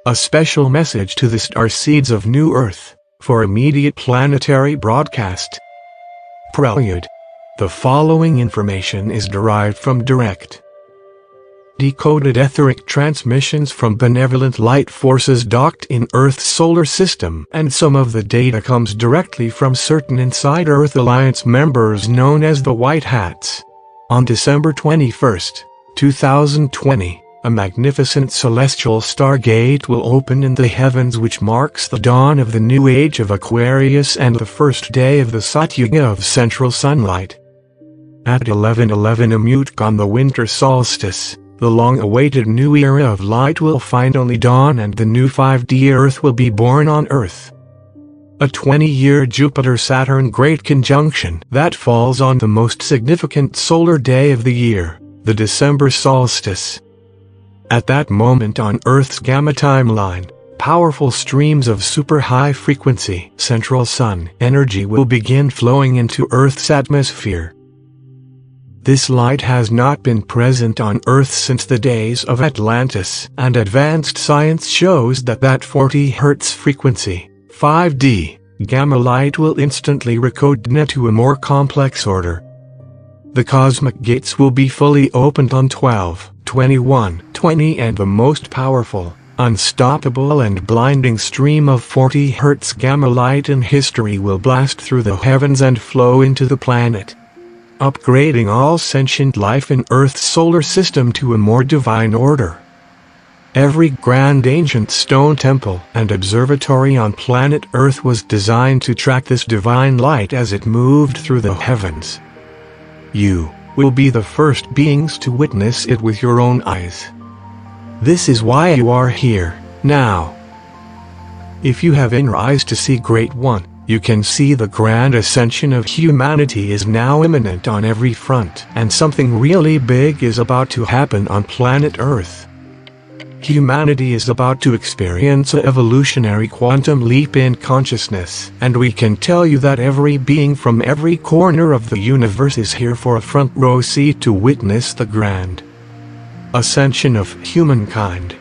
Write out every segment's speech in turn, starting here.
A special message to the starseeds of New Earth, for immediate planetary broadcast. Prelude. The following information is derived from direct, decoded etheric transmissions from benevolent light forces docked in Earth's solar system, and some of the data comes directly from certain Inside Earth Alliance members known as the White Hats. On December 21, 2020, a magnificent celestial stargate will open in the heavens, which marks the dawn of the new age of Aquarius and the first day of the Satyuga of central sunlight. At 11:11 Amutk on the winter solstice, the long-awaited new era of light will finally dawn and the new 5D Earth will be born on Earth. A 20-year Jupiter-Saturn great conjunction that falls on the most significant solar day of the year, the December solstice. At that moment on Earth's gamma timeline, powerful streams of super high-frequency central sun energy will begin flowing into Earth's atmosphere. This light has not been present on Earth since the days of Atlantis, and advanced science shows that 40 Hz frequency, 5D, gamma light will instantly recode to a more complex order. The cosmic gates will be fully opened on 12, 21, 20 and the most powerful, unstoppable and blinding stream of 40 Hz gamma light in history will blast through the heavens and flow into the planet, upgrading all sentient life in Earth's solar system to a more divine order. Every grand ancient stone temple and observatory on planet Earth was designed to track this divine light as it moved through the heavens. You will be the first beings to witness it with your own eyes. This is why you are here, now. If you have inner eyes to see Great One, you can see the grand ascension of humanity is now imminent on every front, and something really big is about to happen on planet Earth. Humanity is about to experience an evolutionary quantum leap in consciousness, and we can tell you that every being from every corner of the universe is here for a front row seat to witness the grand ascension of humankind.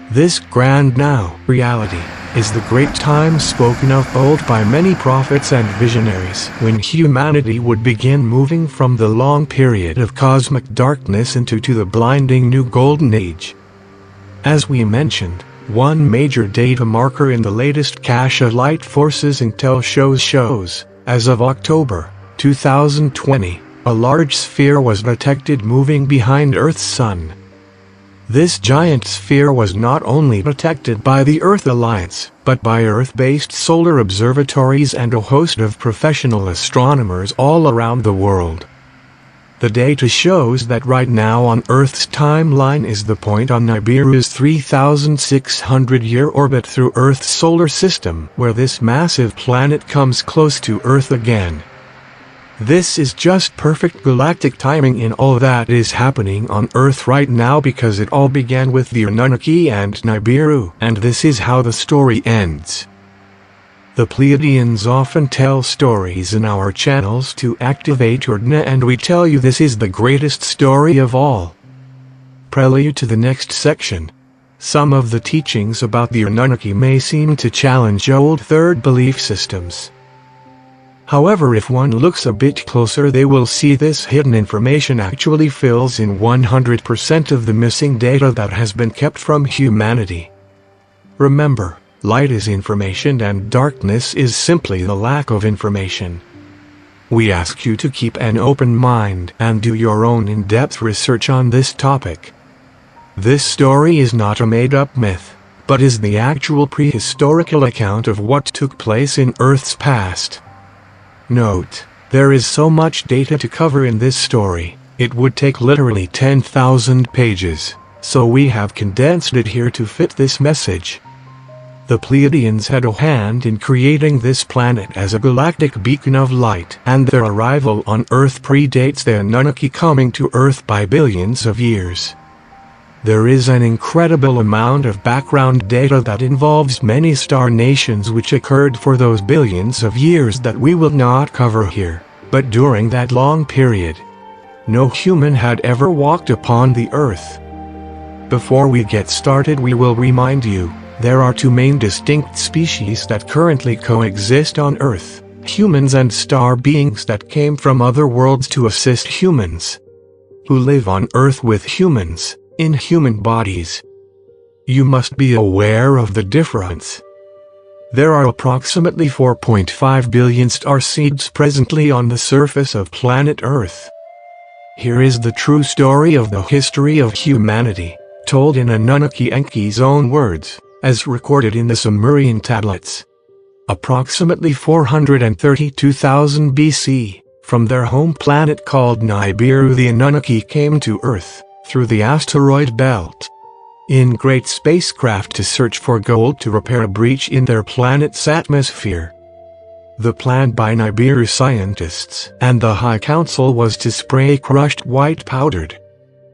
This grand now reality is the great time spoken of old by many prophets and visionaries, when humanity would begin moving from the long period of cosmic darkness into the blinding new golden age. As we mentioned, one major data marker in the latest cache of light forces intel shows, as of October 2020, a large sphere was detected moving behind Earth's sun. This giant sphere was not only detected by the Earth Alliance, but by Earth-based solar observatories and a host of professional astronomers all around the world. The data shows that right now on Earth's timeline is the point on Nibiru's 3,600-year orbit through Earth's solar system where this massive planet comes close to Earth again. This is just perfect galactic timing in all that is happening on Earth right now, because it all began with the Annunaki and Nibiru, and this is how the story ends. The Pleiadians often tell stories in our channels to activate your DNA, and we tell you this is the greatest story of all. Prelude to the next section. Some of the teachings about the Annunaki may seem to challenge old third belief systems. However, if one looks a bit closer, they will see this hidden information actually fills in 100% of the missing data that has been kept from humanity. Remember, light is information and darkness is simply the lack of information. We ask you to keep an open mind and do your own in-depth research on this topic. This story is not a made-up myth, but is the actual prehistorical account of what took place in Earth's past. Note, there is so much data to cover in this story, it would take literally 10,000 pages, so we have condensed it here to fit this message. The Pleiadians had a hand in creating this planet as a galactic beacon of light, and their arrival on Earth predates the Annunaki coming to Earth by billions of years. There is an incredible amount of background data that involves many star nations which occurred for those billions of years that we will not cover here, but during that long period, no human had ever walked upon the Earth. Before we get started, we will remind you There are two main distinct species that currently coexist on Earth: humans and star beings that came from other worlds to assist humans, who live on Earth with humans, in human bodies. You must be aware of the difference. There are approximately 4.5 billion starseeds presently on the surface of planet Earth. Here is the true story of the history of humanity, told in Annunaki Enki's own words, as recorded in the Sumerian tablets. Approximately 432,000 BC, from their home planet called Nibiru, the Anunnaki came to Earth, through the asteroid belt, in great spacecraft to search for gold to repair a breach in their planet's atmosphere. The plan by Nibiru scientists and the High Council was to spray crushed white powdered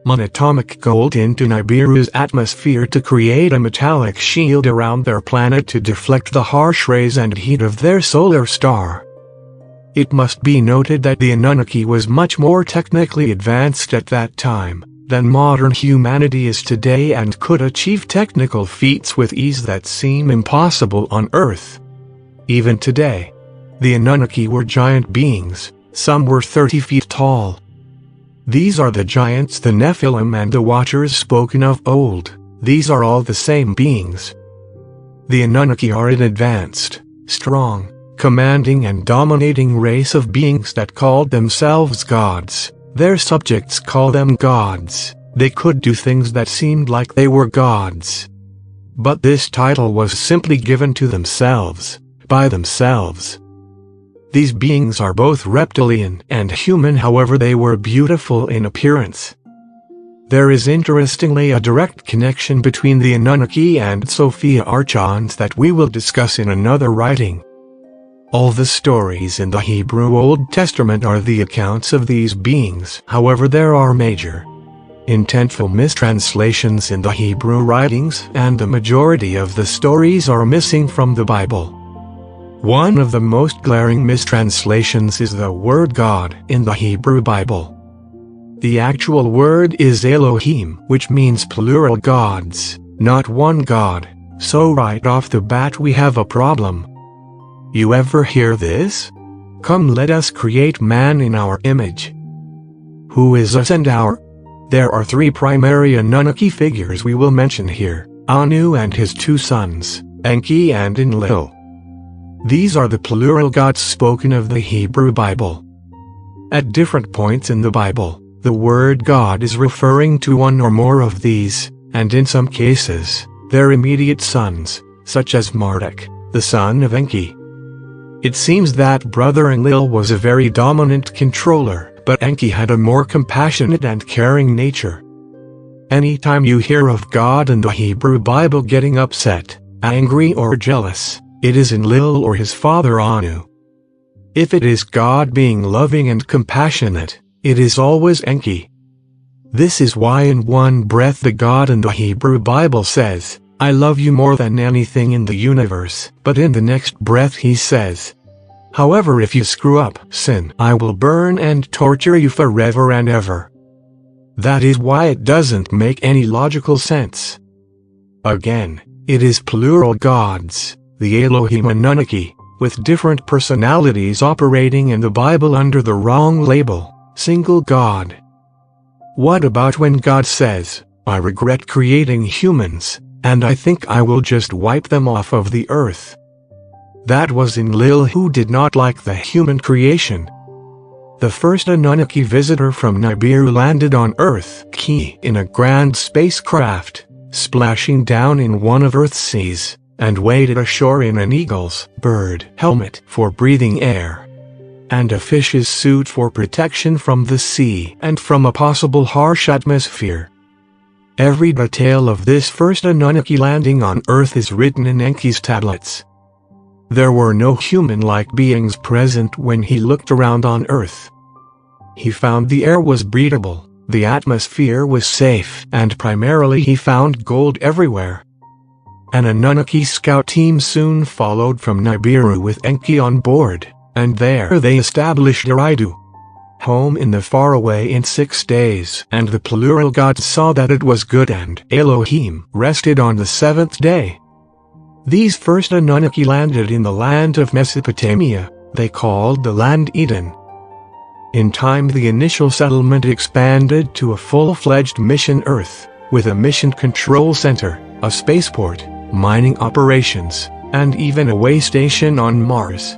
monatomic gold into Nibiru's atmosphere to create a metallic shield around their planet to deflect the harsh rays and heat of their solar star. It must be noted that the Anunnaki was much more technically advanced at that time than modern humanity is today and could achieve technical feats with ease that seem impossible on Earth. Even today, the Anunnaki were giant beings. Some were 30 feet tall. These are the giants, the Nephilim and the Watchers spoken of old. These are all the same beings. The Anunnaki are an advanced, strong, commanding and dominating race of beings that called themselves gods. Their subjects call them gods. They could do things that seemed like they were gods. But this title was simply given to themselves, by themselves. These beings are both reptilian and human, however they were beautiful in appearance. There is interestingly a direct connection between the Anunnaki and Sophia archons that we will discuss in another writing. All the stories in the Hebrew Old Testament are the accounts of these beings. However, there are major, intentful mistranslations in the Hebrew writings, and the majority of the stories are missing from the Bible. One of the most glaring mistranslations is the word God in the Hebrew Bible. The actual word is Elohim, which means plural gods, not one God, so right off the bat we have a problem. You ever hear this? Come, let us create man in our image. Who is us and our? There are three primary Anunnaki figures we will mention here: Anu and his two sons, Enki and Enlil. These are the plural gods spoken of the Hebrew Bible. At different points in the Bible, the word God is referring to one or more of these, and in some cases, their immediate sons, such as Marduk, the son of Enki. It seems that brother Enlil was a very dominant controller, but Enki had a more compassionate and caring nature. Anytime you hear of God in the Hebrew Bible getting upset, angry or jealous, it is Enlil or his father Anu. If it is God being loving and compassionate, it is always Enki. This is why in one breath the God in the Hebrew Bible says, "I love you more than anything in the universe," but in the next breath he says, "However, if you screw up, sin, I will burn and torture you forever and ever." That is why it doesn't make any logical sense. Again, it is plural gods, the Elohim Anunnaki, with different personalities operating in the Bible under the wrong label, single God. What about when God says, "I regret creating humans, and I think I will just wipe them off of the earth"? That was Enlil, who did not like the human creation. The first Anunnaki visitor from Nibiru landed on Earth, in a grand spacecraft, splashing down in one of Earth's seas, and waded ashore in an eagle's bird helmet for breathing air, and a fish's suit for protection from the sea and from a possible harsh atmosphere. Every detail of this first Anunnaki landing on Earth is written in Enki's tablets. There were no human-like beings present when he looked around on Earth. He found the air was breathable, the atmosphere was safe, and primarily he found gold everywhere. An Anunnaki scout team soon followed from Nibiru with Enki on board, and there they established Eridu, home in the faraway, in 6 days, and the plural gods saw that it was good, and Elohim rested on the 7th day. These first Annunaki landed in the land of Mesopotamia, they called the land Eden. In time the initial settlement expanded to a full-fledged mission Earth, with a mission control center, a spaceport, mining operations, and even a way station on Mars.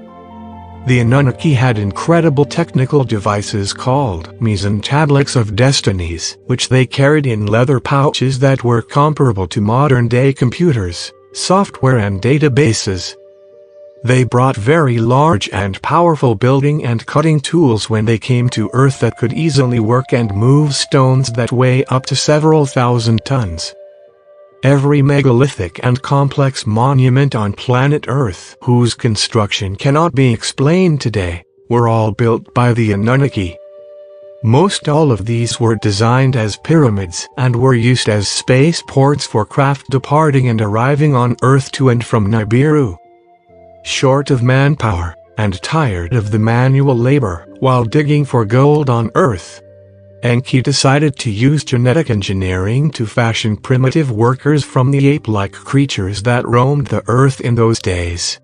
The Anunnaki had incredible technical devices called Meson Tablets of Destinies, which they carried in leather pouches that were comparable to modern-day computers, software and databases. They brought very large and powerful building and cutting tools when they came to Earth that could easily work and move stones that weigh up to several thousand tons. Every megalithic and complex monument on planet Earth, whose construction cannot be explained today, were all built by the Anunnaki. Most all of these were designed as pyramids and were used as spaceports for craft departing and arriving on Earth to and from Nibiru. Short of manpower, and tired of the manual labor while digging for gold on Earth, Enki decided to use genetic engineering to fashion primitive workers from the ape-like creatures that roamed the Earth in those days.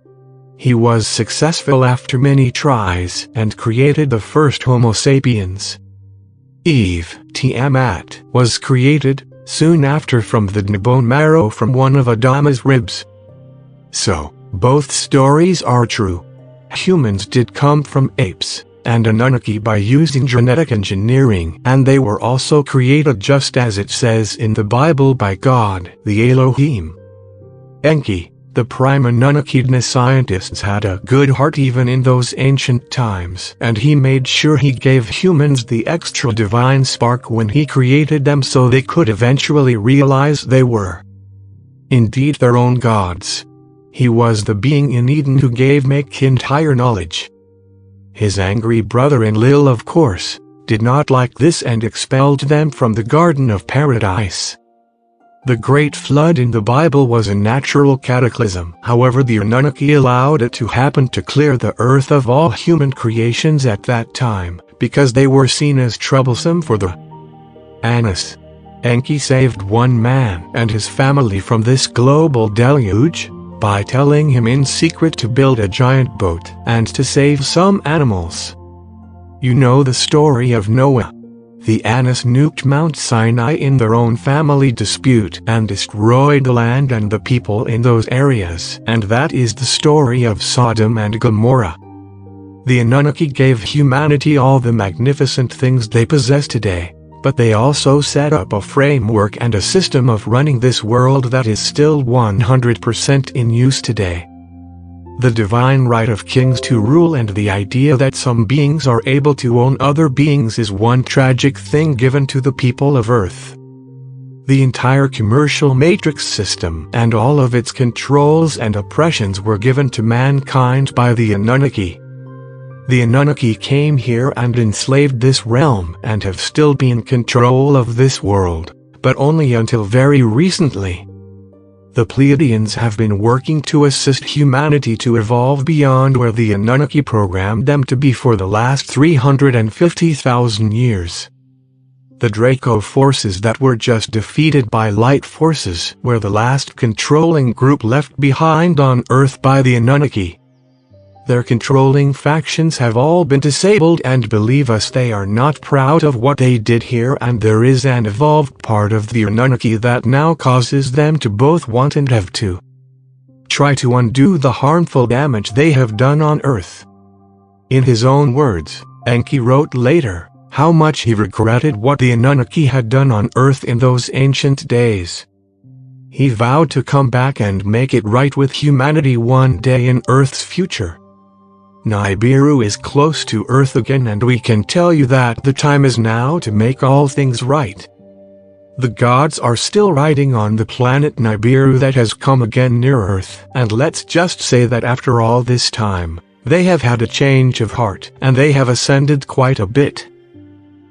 He was successful after many tries and created the first Homo sapiens. Eve, Tiamat, was created soon after from the bone marrow from one of Adama's ribs. So, both stories are true. Humans did come from apes and Anunnaki by using genetic engineering, and they were also created just as it says in the Bible by God, the Elohim. Enki, the prime Anunnaki scientists, had a good heart even in those ancient times, and he made sure he gave humans the extra divine spark when he created them so they could eventually realize they were indeed their own gods. He was the being in Eden who gave mankind higher knowledge. His angry brother Enlil, of course, did not like this and expelled them from the Garden of Paradise. The Great Flood in the Bible was a natural cataclysm. However, the Anunnaki allowed it to happen to clear the earth of all human creations at that time, because they were seen as troublesome for the Anus. Enki saved one man and his family from this global deluge by telling him in secret to build a giant boat and to save some animals. You know the story of Noah. The Anus nuked Mount Sinai in their own family dispute and destroyed the land and the people in those areas, and that is the story of Sodom and Gomorrah. The Anunnaki gave humanity all the magnificent things they possess today, but they also set up a framework and a system of running this world that is still 100% in use today. The divine right of kings to rule and the idea that some beings are able to own other beings is one tragic thing given to the people of Earth. The entire commercial matrix system and all of its controls and oppressions were given to mankind by the Anunnaki. The Anunnaki came here and enslaved this realm and have still been in control of this world, but only until very recently. The Pleiadians have been working to assist humanity to evolve beyond where the Anunnaki programmed them to be for the last 350,000 years. The Draco forces that were just defeated by light forces were the last controlling group left behind on Earth by the Anunnaki. Their controlling factions have all been disabled, and believe us, they are not proud of what they did here, and there is an evolved part of the Anunnaki that now causes them to both want and have to try to undo the harmful damage they have done on Earth. In his own words, Enki wrote later how much he regretted what the Anunnaki had done on Earth in those ancient days. He vowed to come back and make it right with humanity one day in Earth's future. Nibiru is close to Earth again, and we can tell you that the time is now to make all things right. The gods are still riding on the planet Nibiru that has come again near Earth, and let's just say that after all this time, they have had a change of heart, and they have ascended quite a bit.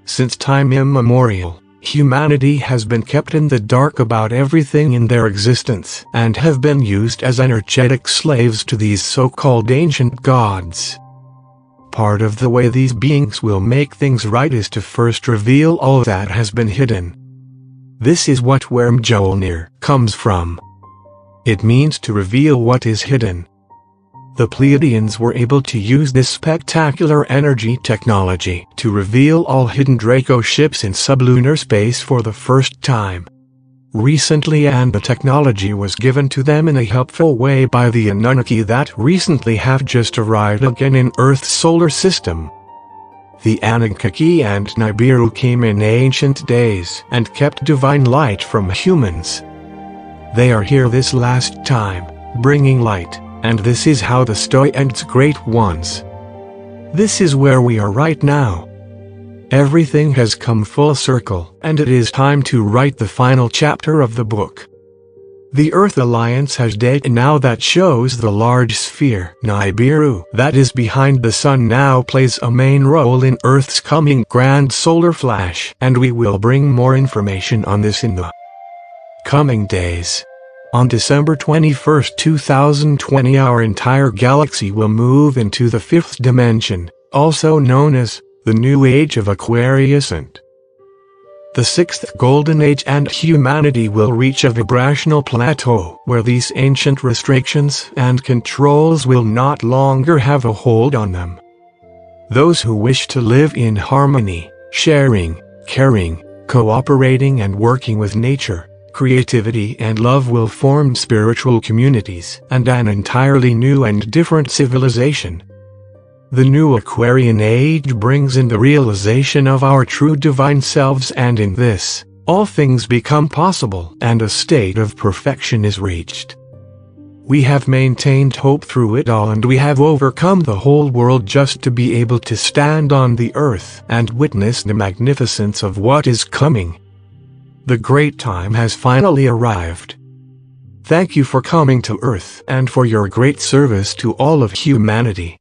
Since time immemorial, humanity has been kept in the dark about everything in their existence, and have been used as energetic slaves to these so-called ancient gods. Part of the way these beings will make things right is to first reveal all that has been hidden. This is what where Mjolnir comes from. It means to reveal what is hidden. The Pleiadians were able to use this spectacular energy technology to reveal all hidden Draco ships in sublunar space for the first time. Recently, and the technology was given to them in a helpful way by the Annunaki that recently have just arrived again in Earth's solar system. The Annunaki and Nibiru came in ancient days and kept divine light from humans. They are here this last time, bringing light, and this is how the story ends, great ones. This is where we are right now. Everything has come full circle, and it is time to write the final chapter of the book. The Earth Alliance has data now that shows the large sphere, Nibiru, that is behind the Sun now plays a main role in Earth's coming grand solar flash, and we will bring more information on this in the coming days. On December 21, 2020, our entire galaxy will move into the fifth dimension, also known as the New Age of Aquarius, and the sixth Golden Age, and humanity will reach a vibrational plateau where these ancient restrictions and controls will not longer have a hold on them. Those who wish to live in harmony, sharing, caring, cooperating and working with nature, creativity and love will form spiritual communities and an entirely new and different civilization. The new Aquarian age brings in the realization of our true divine selves, and in this, all things become possible and a state of perfection is reached. We have maintained hope through it all, and we have overcome the whole world just to be able to stand on the earth and witness the magnificence of what is coming. The great time has finally arrived. Thank you for coming to Earth and for your great service to all of humanity.